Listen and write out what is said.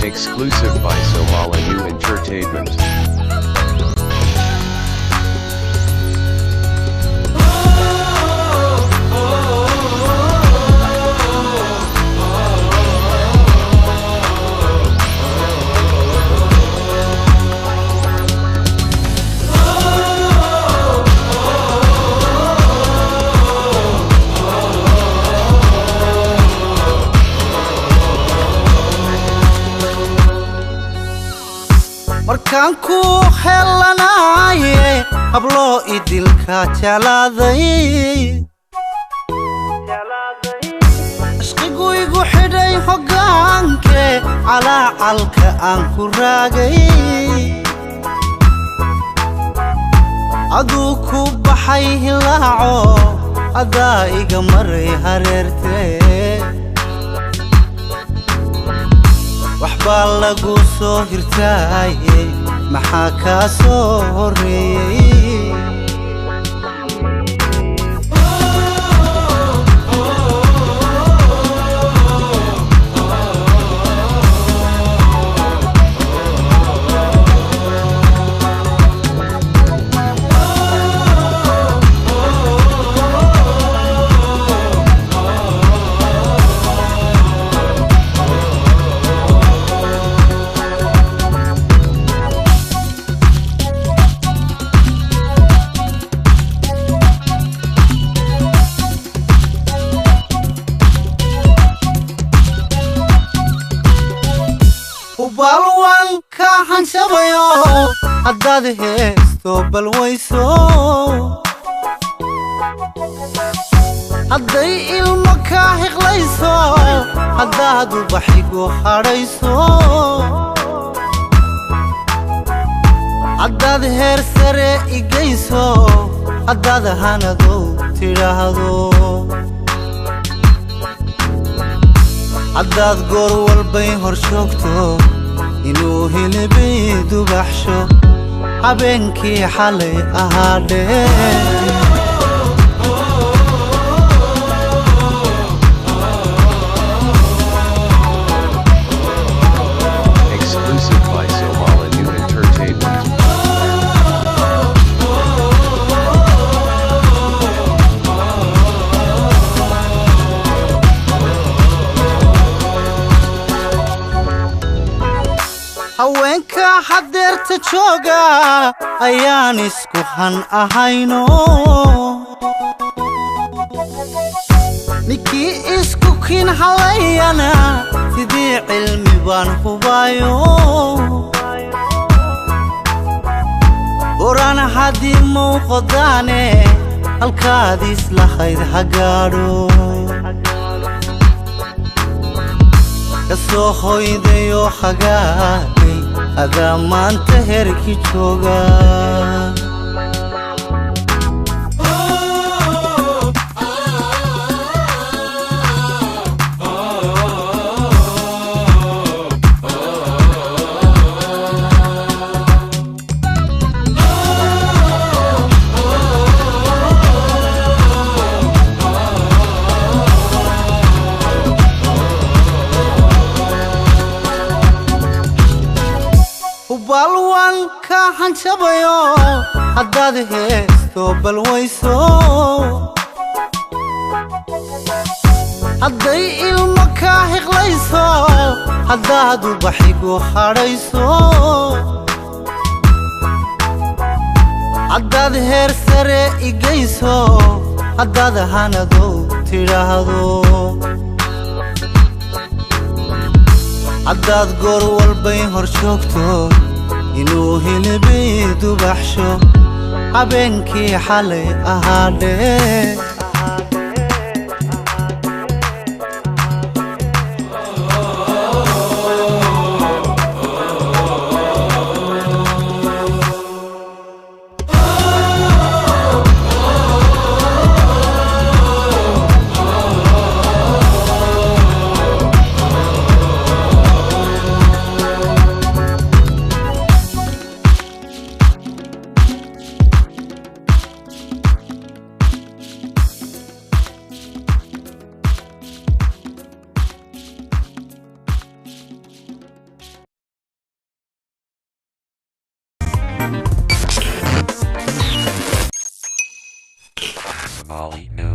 Exclusive by Somali New Entertainment. markaan ku helanaye hablo idilka jalaaday ashqigu igu xidhay hoggaanke calacalka aan ku raagay aduu ku baxay hilaaco adaa iga maray hareertee waxbaa lagu soo hirtaayey maxaa kaa soo horreeyey balwan ka hanshabayo haddaad heesto balwayso hadday ilmo ka hiqlayso haddaad ubaxigu hadhayso haddaad heer sare igayso haddaad hanadow tidhaahdo haddaad goor walbay hor joogto inuu hilibay dubaxsho habeenkii xalay ahaadhee Exclusive by Somali New Entertainment. haweenka hadeerta jooga ayaan isku han ahayno ninkii isku kin halayana sidii cilmi baan hubayo oran haddii muuqdaane halkaad islahayd hagaadho kasoo hoydayo hagaagay adaa maanta herki jooga balwan ka hanshabayo haddaad heesto balwayso hadday ilmo ka hiqlayso haddaad ubaxigu hadhayso haddaad heer sare igayso haddaad hanadow tidhaahdo haddaad goor walbay hor joogto inuu hilibay dubaxsho habeenkii xalay ahaadhee Somali News.